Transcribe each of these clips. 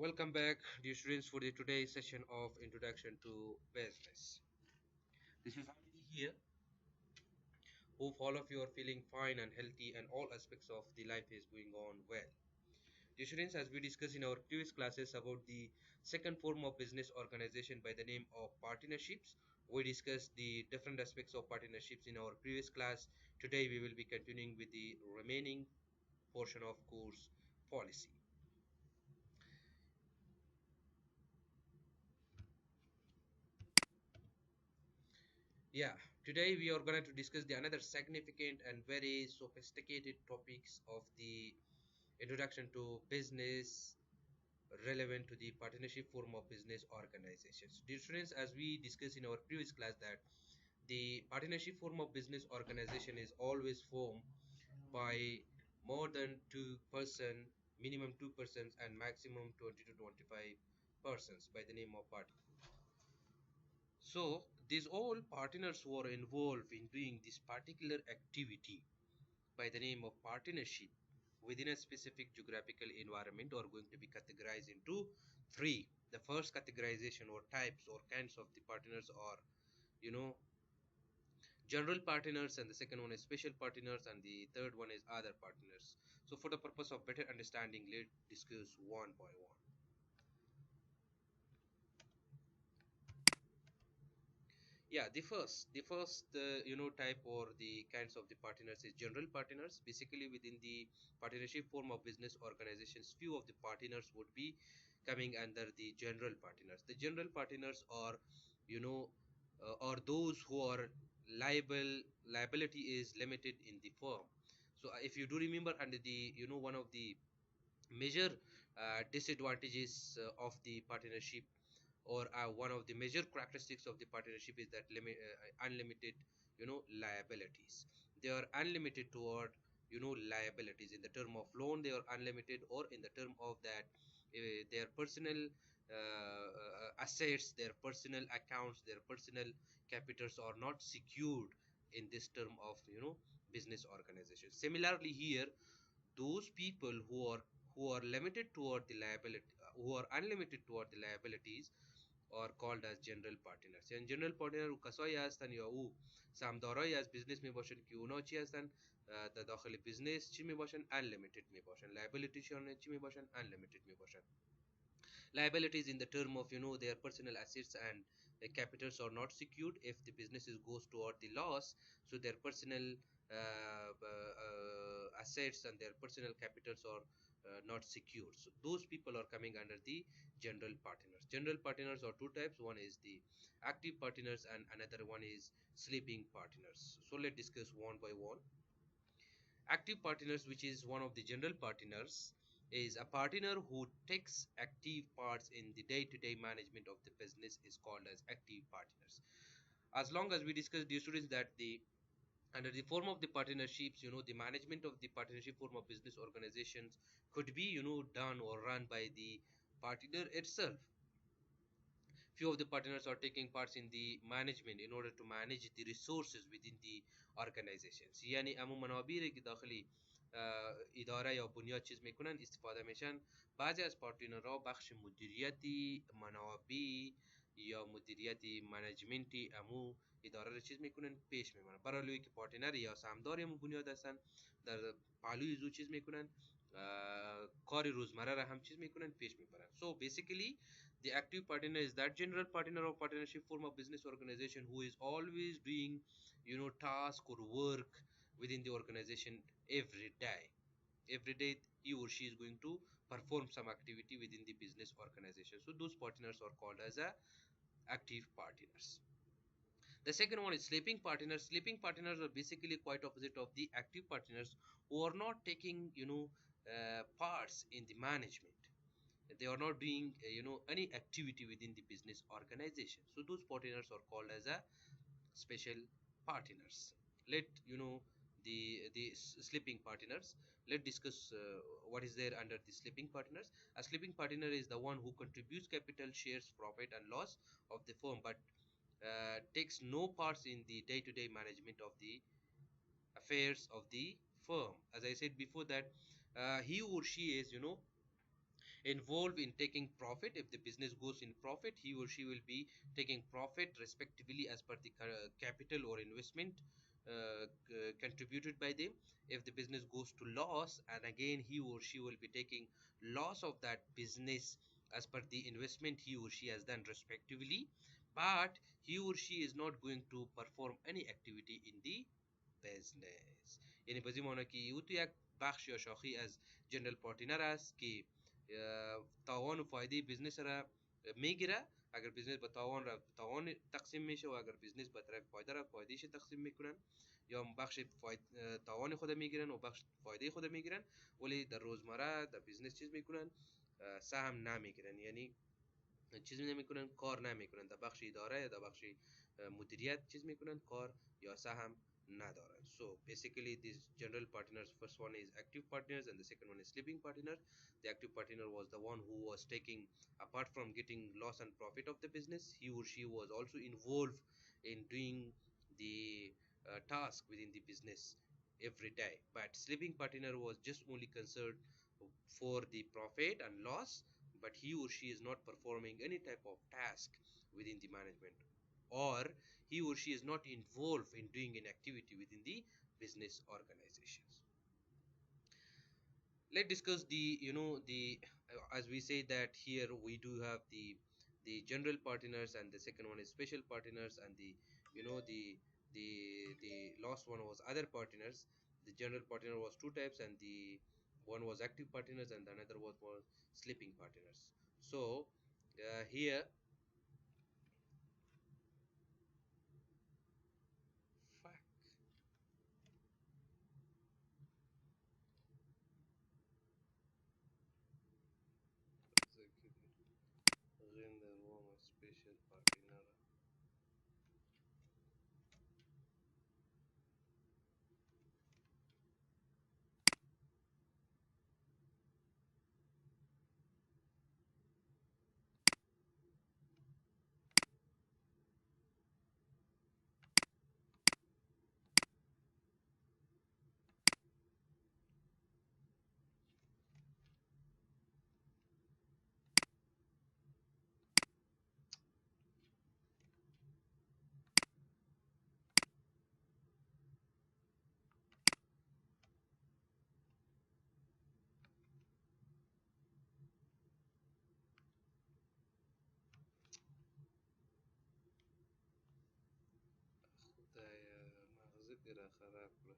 Welcome back, dear students, for the today's session of Introduction to Business. This is Hamidi here. Hope all of you are feeling fine and healthy, and all aspects of the life is going on well. Dear students, as we discussed in our previous classes about the second form of business organization by the name of partnerships, we discussed the different aspects of partnerships in our previous class. Today, we will be continuing with the remaining portion of course policy. Yeah, today we are going to discuss the another significant and very sophisticated topics of the introduction to business relevant to the partnership form of business organizations. Dear students, as we discussed in our previous class that the partnership form of business organization is always formed by more than two-person, minimum 2 persons and maximum 20 to 25 persons by the name of partner. So these all partners who are involved in doing this particular activity by the name of partnership within a specific geographical environment are going to be categorized into three. The first categorization or types or kinds of the partners are, you know, general partners, and the second one is special partners, and the third one is other partners. So for the purpose of better understanding, let's discuss one by one. Yeah, the first type or the kinds of the partners is general partners. Basically, within the partnership form of business organizations, few of the partners would be coming under the general partners. The general partners are, you know, are those who are liability is limited in the firm. So if you do remember, under the one of the major disadvantages of the partnership, or one of the major characteristics of the partnership, is that unlimited liabilities. They are unlimited toward liabilities. In the term of loan, they are unlimited, or in the term of that their personal assets, their personal accounts, their personal capitals are not secured in this term of business organization. Similarly here, those people who are limited toward the liability, who are unlimited toward the liabilities, are called as general partners. And general partner کسایی هستن یا او سهامدارایی از بیزنس می باشن که اونا چی هستن، در داخل بیزنس چی می باشن، unlimited می باشن. liability شان چی می باشن، unlimited می باشن. Liabilities in the term of their personal assets and capitals are not secured. If the businesses goes toward the loss, so their personal assets and their personal capitals are not secured. So those people are coming under the general partners. General partners are two types. One is the active partners and another one is sleeping partners. So let's discuss one by one. Active partners, which is one of the general partners, is a partner who takes active parts in the day-to-day management of the business, is called as active partners. As long as we discuss, dear students, that the under the form of the partnerships, the management of the partnership form of business organizations could be done or run by the partner itself. Few of the partners are taking parts in the management in order to manage the resources within the organizations. یعنی امو منابعی که داخلی اداره یا بنیاد چیز میکنن استفاده میشن. بعضی از پارتنرها بخش مدیریتی منابع یا مدیریتی منیجمنتی امو اداره رو چیز میکنن، پیش میبرن. برای که پارتنر یا سهامدار امو بنیاد هستن، در پهلوی زو چیز میکنن، کار روزمره را هم چیز میکنن، پیش میبرن. So basically the active partner is that general partner or partnership form of business organization who is always doing task or work within the organization every day. Every day he or she is going to perform some activity within the business organization. So those partners are called as a active partners. The second one is sleeping partners. Sleeping partners are basically quite opposite of the active partners, who are not taking parts in the management. They are not doing any activity within the business organization. So those partners are called as a special partners. Let the sleeping partners. Let's discuss what is there under the sleeping partners. A sleeping partner is the one who contributes capital, shares profit and loss of the firm, but takes no parts in the day-to-day management of the affairs of the firm. As I said before that he or she is involved in taking profit. If the business goes in profit, he or she will be taking profit respectively as per the capital or investment contributed by them. If the business goes to loss, and again he or she will be taking loss of that business as per the investment he or she has done respectively, but he or she is not going to perform any activity in the business. یعنی بازی مانا که او تو یک بخش یا شاخی از جنرال پارتنر است که تاوان و فایده بزنس را میگیره. اگر بزنس به تاوان را تاوان تقسیم میشه و اگر بزنس به طرف فایده را فایدهش تقسیم میکنن، یا بخش تاوان خود میگیرن و بخش فایده خود میگیرن، ولی در روزمره در بزنس چیز میکنن، سهم نمیگیرن. یعنی چیز نمیکنن، کار نمیکنن در بخش اداره یا در بخش مدیریت چیز میکنن، کار یا سهم ندارن. So basically these general partners, first one is active partners and the second one is sleeping partner. The active partner was the one who was taking, apart from getting loss and profit of the business, he or she was also involved in doing the task within the business every day. But sleeping partner was just only concerned for the profit and loss, but he or she is not performing any type of task within the management, or he or she is not involved in doing an activity within the business organizations. Let's discuss the, the as we say that here we do have the general partners, and the second one is special partners, and the, the last one was other partners. The general partner was two types, and the one was active partners and another was sleeping partners. So here, fuck, render one special partner. خدایا مغزت دې را خراب کړه.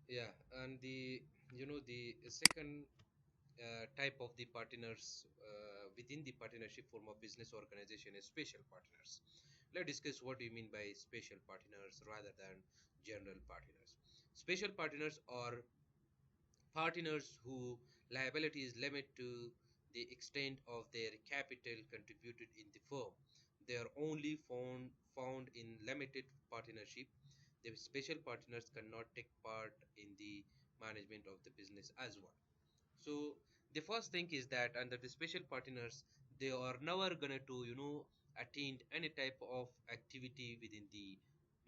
Yeah, and the, the second type of the partners within the partnership form of business organization is special partners. Let's discuss what do you mean by special partners rather than general partners. Special partners are partners who liability is limited to the extent of their capital contributed in the firm. They are only found in limited partnership. The special partners cannot take part in the management of the business as well. So the first thing is that under the special partners, they are never gonna to attain any type of activity within the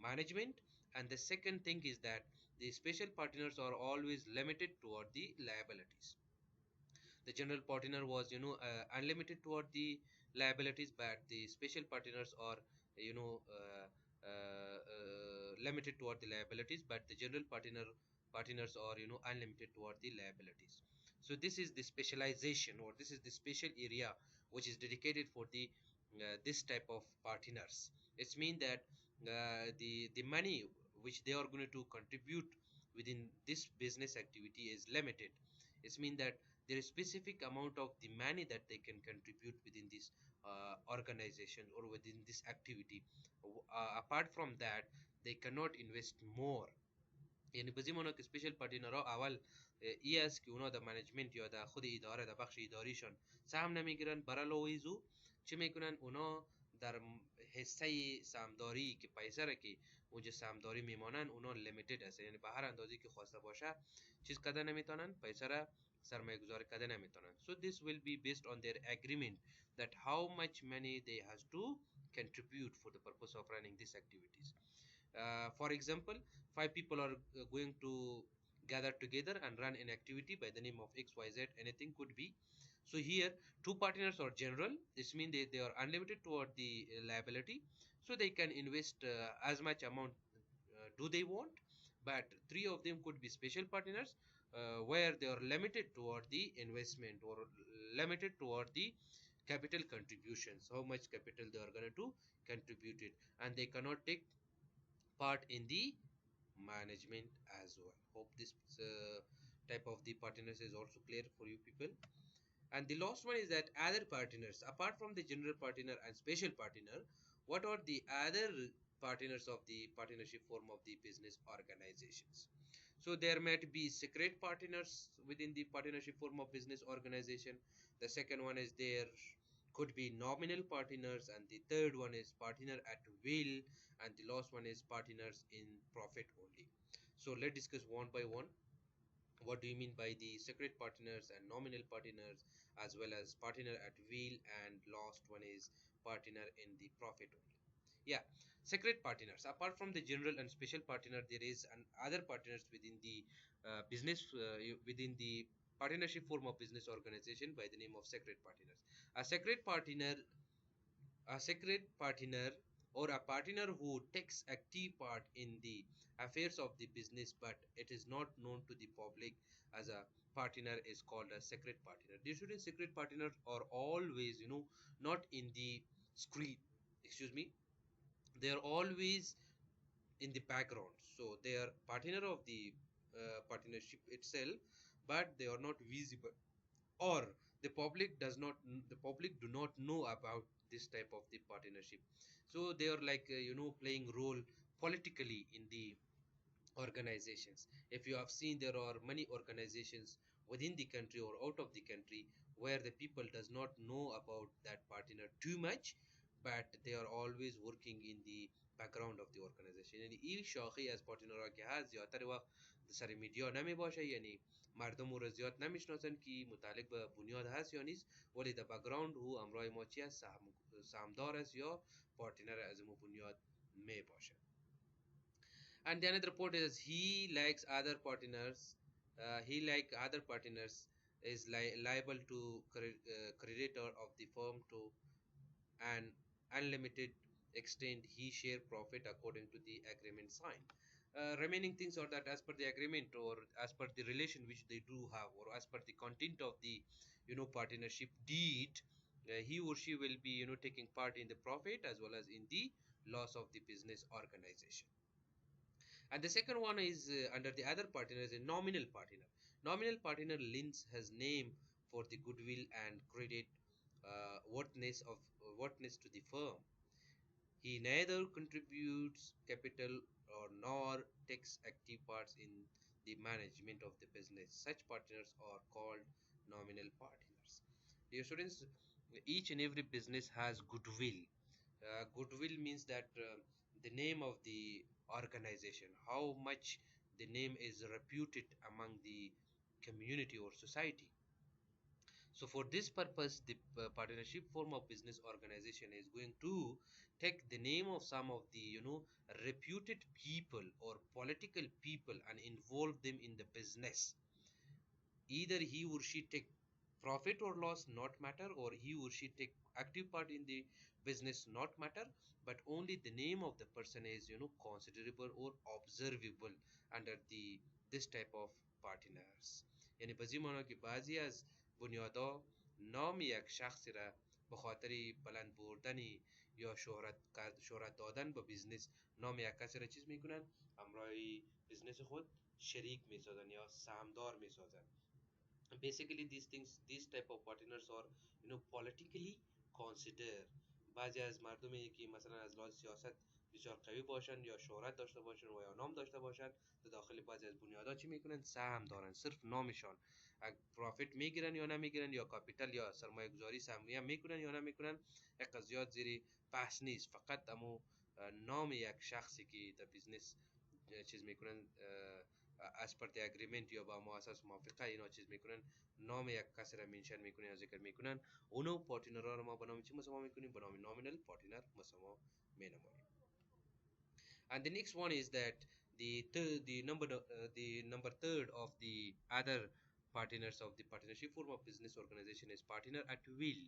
management. And the second thing is that the special partners are always limited toward the liabilities. The general partner was unlimited toward the liabilities, but the special partners are you know limited toward the liabilities, but the general partners are unlimited toward the liabilities. So this is the specialization, or this is the special area which is dedicated for the this type of partners. It's mean that the money which they are going to contribute within this business activity is limited. It's mean that there is specific amount of the money that they can contribute within this organization or within this activity. Apart from that, they cannot invest more. يعني بزي که سپیشل پارتنرها اول ای است که اونا در منیجمنت یا در خود اداره در بخش اداریشان سهم نمیگیرن، برای لویزو چه میکنن اونا در حصه سهمداری که پیسه را که اونجا سهمداری میمانن اونا لیمیتد است، یعنی به هر اندازی که خواسته باشه چیز کده نمیتونن، پیسه را سرمایه گذاری کده نمیتونن. So this will be based on their agreement that how much money they has to contribute for the purpose of running these activities. For example, five people are going to gather together and run an activity by the name of XYZ. Anything could be. So here, two partners are general. This means they are unlimited toward the liability. So they can invest as much amount do they want. But three of them could be special partners where they are limited toward the investment or limited toward the capital contributions, how much capital they are going to contribute it, and they cannot take part in the management as well. Hope this type of the partners is also clear for you people. And the last one is that other partners, apart from the general partner and special partner, what are the other partners of the partnership form of the business organizations? So there might be secret partners within the partnership form of business organization. The second one is there could be nominal partners, and the third one is partner at will, and the last one is partners in profit only. So let's discuss one by one. What do you mean by the secret partners and nominal partners, as well as partner at will, and last one is partner in the profit only? Yeah, secret partners, apart from the general and special partner, there is an other partners within the business within the partnership form of business organization by the name of secret partners. A secret partner, a secret partner or a partner who takes active part in the affairs of the business but it is not known to the public as a partner is called a secret partner. Usually secret partners are always not in the screen, excuse me, they are always in the background, so they are partner of the partnership itself, but they are not visible, or the public do not know about this type of the partnership. So they are like playing role politically in the organizations. If you have seen, there are many organizations within the country or out of the country where the people does not know about that partner too much, but they are always working in the background of the organization. یعنی این شاخه از پارتنرها که هست زیادتر وقت سر میدیا نمی باشه، یعنی مردم او را زیاد نمیشناسن که متعلق به بنیاد هست یا نیست، ولی در بکگراند او امرای ما چی است، سهمدار است یا پارتنر از مو بنیاد می باشه. And the another report is he likes other partners, he like other partners is liable to creditor of the firm to an unlimited extent he share profit according to the agreement signed. Remaining things are that as per the agreement or as per the relation which they do have, or as per the content of the partnership deed, he or she will be taking part in the profit as well as in the loss of the business organization. And the second one is under the other partner is a nominal partner. Nominal partner lends his name for the goodwill and credit worthiness to the firm. He neither contributes capital or nor takes active parts in the management of the business. Such partners are called nominal partners. Dear students, each and every business has goodwill. Goodwill means that the name of the organization, how much the name is reputed among the community or society. So for this purpose, the partnership form of business organization is going to take the name of some of the reputed people or political people and involve them in the business. Either he or she take profit or loss not matter, or he or she take active part in the business not matter, but only the name of the person is considerable or observable under the this type of partners. یعنی به زی که بعضی از بنیادا نام یک شخصی را به خاطر بلند بردن یا شهرت دادن به بیزنس نام یک کسی را چیز میکنن، همراه بیزنس خود شریک میسازن یا سهامدار میسازن. Basically these type of partners are politically consider. بعضی از مردمی که مثلا از لحاظ سیاست بسیار قوی باشن یا شهرت داشته باشن و یا نام داشته باشن، در داخل بعضی از بنیادها چی میکنن؟ سهم دارن. صرف نامشان پروفیت میگیرن یا نمیگیرن، یا کاپیتال یا سرمایه گذاری سهمیه میکنن یا نمیکنن، یک قضیات زیر بحث نیست. فقط امو نام یک شخصی که در بیزنس چیز میکنن as per the agreement یا با اساس موافقه اینا چیز میکنن، نام یک کسی را منشن میکنن یا ذکر میکنن، اونو پارتنر را ما به نام چی مسما میکنیم؟ به نام نامینال پارتنر مسما مینامونیم. And the next one is that the number third of the other partners of the partnership form of business organization is partner at will.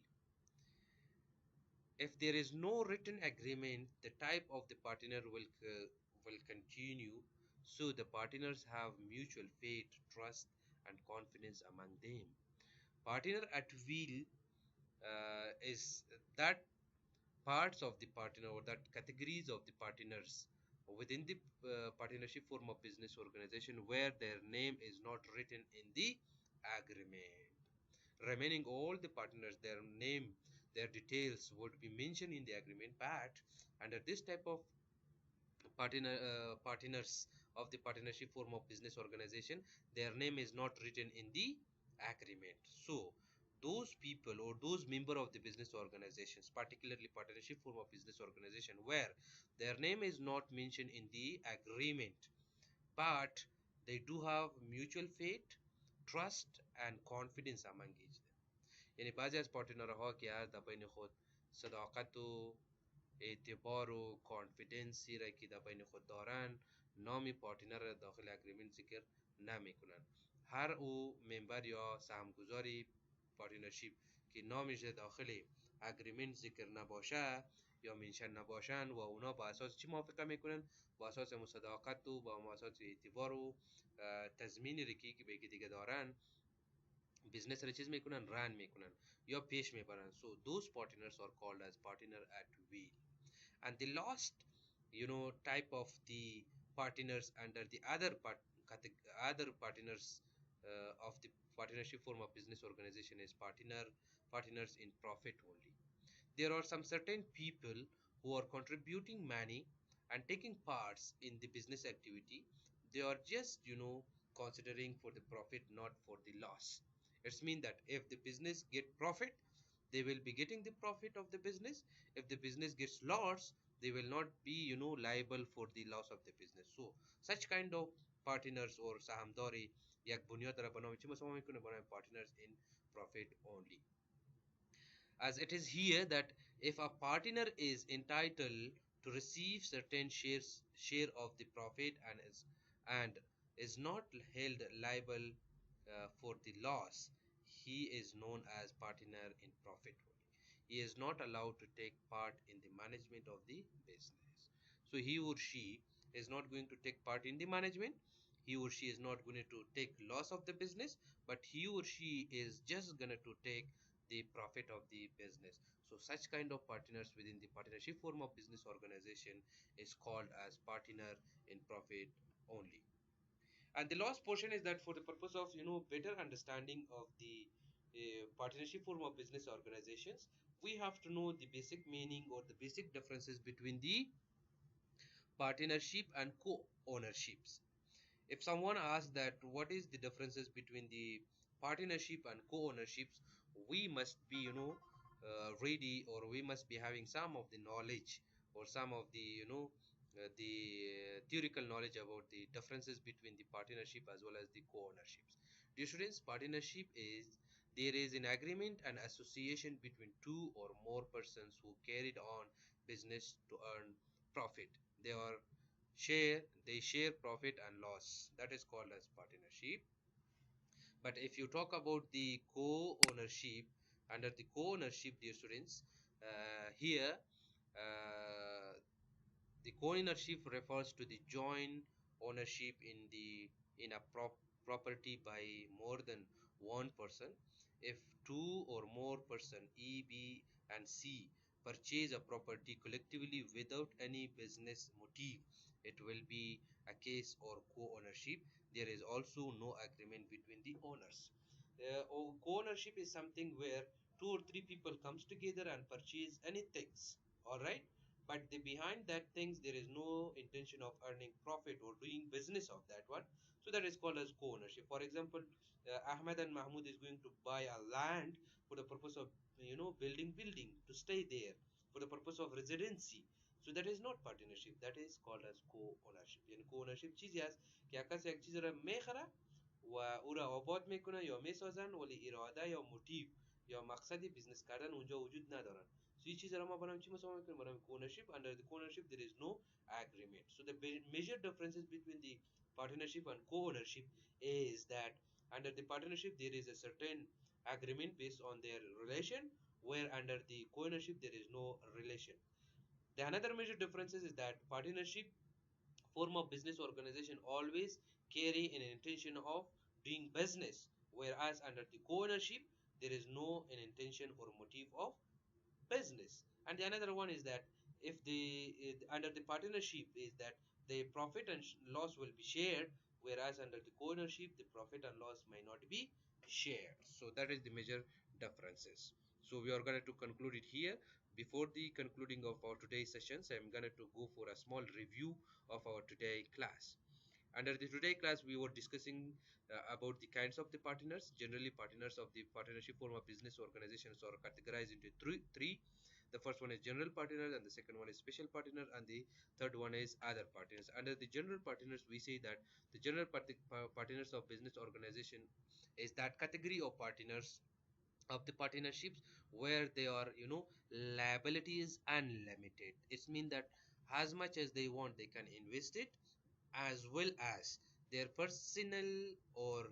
If there is no written agreement, the type of the partner will continue. So the partners have mutual faith, trust, and confidence among them. Partner at will is that parts of the partner or that categories of the partners within the partnership form of business organization where their name is not written in the agreement. Remaining all the partners, their name, their details would be mentioned in the agreement, but under this type of partners of the partnership form of business organization, their name is not written in the agreement. So those people or those member of the business organizations, particularly partnership form of business organization, where their name is not mentioned in the agreement, but they do have mutual faith, trust, and confidence among each them. یعنی بعضی از پارتنرها که در بین خود صداقت و اعتبار و کانفیدنسی را که در بین خود دارن، نام پارتنر را داخل اگریمنت ذکر نمی کنن. هر او ممبر یا سهمگذاری پارتنرشیپ که نامش داخل اگریمنت ذکر نباشه یا منشن نباشن و اونا با اساس چی موافقه میکنن؟ با اساس مصداقت و با اساس اعتبار و تضمین رکی که به دیگه دارن، business را چیز میکنن؟ رن میکنن یا پیش میبرن. So those partners are called as partner at will. And the last type of the partners under the other partners of the partnership form of business organization is partners in profit only. There are some certain people who are contributing money and taking parts in the business activity. They are just considering for the profit, not for the loss. It's mean that if the business get profit, they will be getting the profit of the business. If the business gets loss, they will not be liable for the loss of the business. So such kind of partners or sahamdari yak bunyad ra banao chima sama mikune banao partners in profit only. As it is here that if a partner is entitled to receive certain share of the profit and is not held liable for the loss, he is known as partner in profit only. He is not allowed to take part in the management of the business. So he or she is not going to take part in the management. He or she is not going to take loss of the business, but he or she is just going to take the profit of the business. So such kind of partners within the partnership form of business organization is called as partner in profit only. And the last portion is that for the purpose of better understanding of the partnership form of business organizations, we have to know the basic meaning or the basic differences between the partnership and co-ownerships. If someone asks that what is the differences between the partnership and co-ownerships, we must be ready, or we must be having some of the knowledge, or some of the theoretical knowledge about the differences between the partnership as well as the co-ownerships. Dear students, partnership is there is an agreement and association between two or more persons who carried on business to earn profit. They are they share profit and loss. That is called as partnership. But if you talk about the co-ownership, under the co-ownership, dear students, here uh, the co-ownership refers to the joint ownership in a property by more than one person. If two or more person E, B, and C purchase a property collectively without any business motive, it will be a case or co-ownership. There is also no agreement between the owners. Co-ownership is something where two or three people comes together and purchase anything. All right, but behind that things there is no intention of earning profit or doing business of that one. So that is called as co-ownership. For example, Ahmed and Mahmoud is going to buy a land for the purpose of building to stay there for the purpose of residency. So that is not partnership, that is called as co-ownership. Yani co-ownership چیزی است که کسی یک چیز را میخره و او را آباد میکنه یا میسازن، ولی اراده یا موتیو یا مقصدی بیزنس کردن اونجا وجود ندارن. So each is Rama Banam Chimasama Banam ownership. Under the ownership there is no agreement. So the major differences between the partnership and co-ownership is that under the partnership there is a certain agreement based on their relation, where under the co-ownership there is no relation. The another major differences is that partnership form of business organization always carry an intention of doing business, whereas under the co-ownership there is no an intention or motive of business. And the another one is that if the under the partnership is that the profit and loss will be shared, whereas under the co-ownership the profit and loss may not be shared. So that is the major differences. So we are going to conclude it here. Before the concluding of our today's sessions, I am going to go for a small review of our today class. Under the today class, we were discussing about the kinds of the partners. Generally, partners of the partnership form of business organizations are categorized into three. The first one is general partners, and the second one is special partner, and the third one is other partners. Under the general partners, we say that the general partners of business organization is that category of partners of the partnerships where they are liability is unlimited. It means that as much as they want they can invest it, as well as their personal or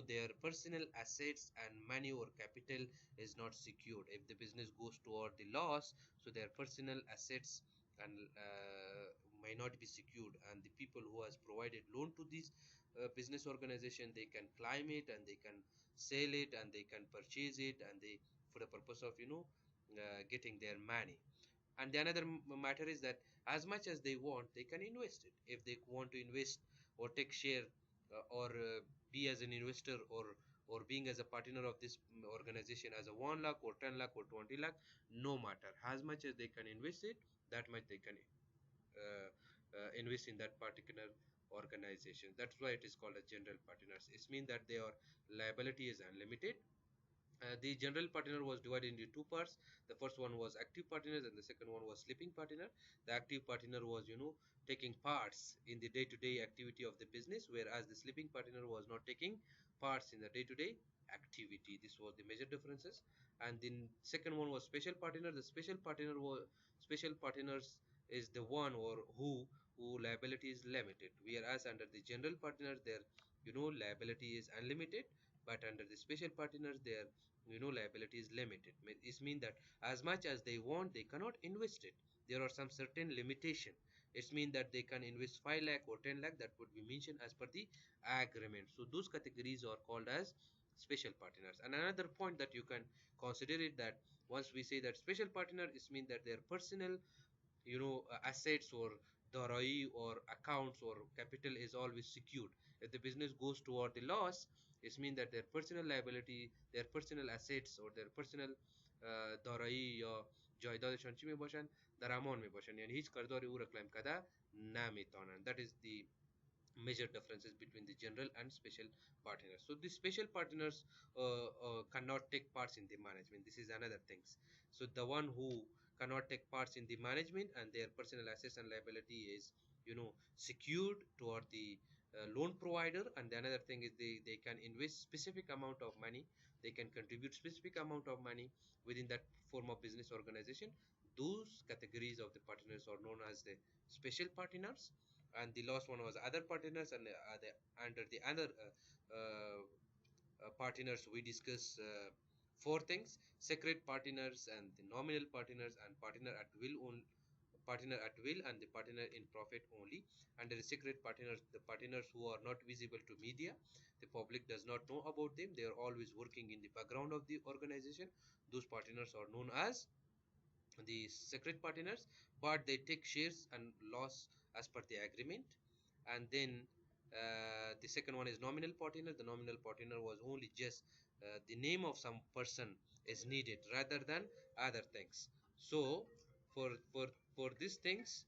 their personal assets and money or capital is not secured. If the business goes toward the loss, so their personal assets and may not be secured, and the people who has provided loan to this business organization, they can claim it and they can sell it and they can purchase it, and they for the purpose of getting their money. And the another matter is that as much as they want they can invest it. If they want to invest or take share or be as an investor, or being as a partner of this organization as a 1 lakh or 10 lakh or 20 lakh, no matter as much as they can invest it, that much they can invest in that particular organization. That's why it is called a general partners. It means that their liability is unlimited. The general partner was divided into two parts. The first one was active partners and the second one was sleeping partner. The active partner was taking parts in the day-to-day activity of the business, whereas the sleeping partner was not taking parts in the day-to-day activity. This was the major differences. And the second one was special partner. The special partners is the one or who liability is limited, whereas under the general partner their liability is unlimited, but under the special partners their liability is limited. It means that as much as they want they cannot invest it. There are some certain limitation. It means that they can invest 5 lakh or 10 lakh, that would be mentioned as per the agreement. So those categories are called as special partners. And another point that you can consider it, that once we say that special partner, it means that their personal assets or darai or accounts or capital is always secured. If the business goes toward the loss, It means that their personal liability, their personal assets or their personal دارایی یا جایدادشان چی می باشن؟ در امان می باشن، یعنی هیچ قرضداری او را کلیم کرده نمیتونن. That is the major differences between the general and special partners. So the special partners cannot take parts in the management. This is another things. So the one who cannot take parts in the management and their personal assets and liability is, secured toward the loan provider. And the another thing is they can invest specific amount of money, they can contribute specific amount of money within that form of business organization. Those categories of the partners are known as the special partners. And the last one was other partners. And under the other partners we discuss four things: secret partners and the nominal partners and partner at will and the partner in profit only. Under the secret partners, the partners who are not visible to media, the public does not know about them, they are always working in the background of the organization. Those partners are known as the secret partners, but they take shares and loss as per the agreement. And then the second one is nominal partner. The nominal partner was only just the name of some person is needed rather than other things. So for these things,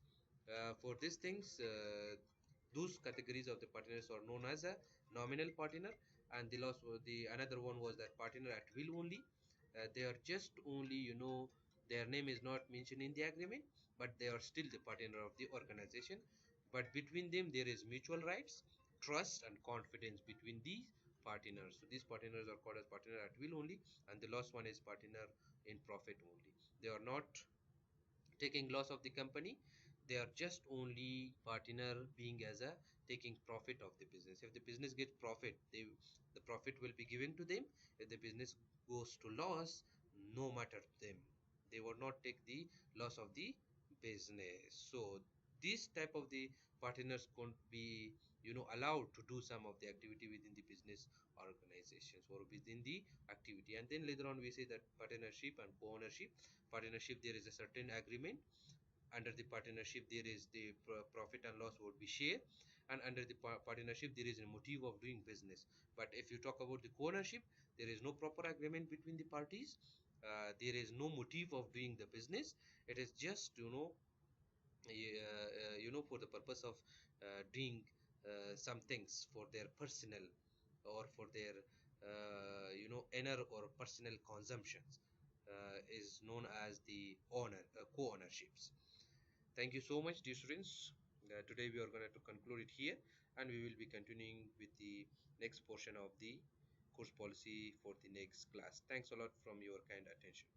those categories of the partners are known as a nominal partner. And the another one was that partner at will only. They are just only, their name is not mentioned in the agreement, but they are still the partner of the organization. But between them there is mutual rights, trust and confidence between these partners. So these partners are called as partner at will only. And the last one is partner in profit only. They are not taking loss of the company, they are just only partner being as a taking profit of the business. If the business gets profit, the profit will be given to them. If the business goes to loss, no matter to them, they will not take the loss of the business. So this type of the partners can't be, allowed to do some of the activity within the business organizations or within the activity. And then later on we say that partnership and co-ownership. Partnership, there is a certain agreement. Under the partnership there is the profit and loss would be share. And under the partnership there is a motive of doing business. But if you talk about the co-ownership, there is no proper agreement between the parties. There is no motive of doing the business. It is just, for the purpose of doing some things for their personal or for their inner or personal consumptions, is known as the co-ownerships. Thank you so much, dear students. Today we are going to conclude it here, and we will be continuing with the next portion of the course policy for the next class. Thanks a lot from your kind attention.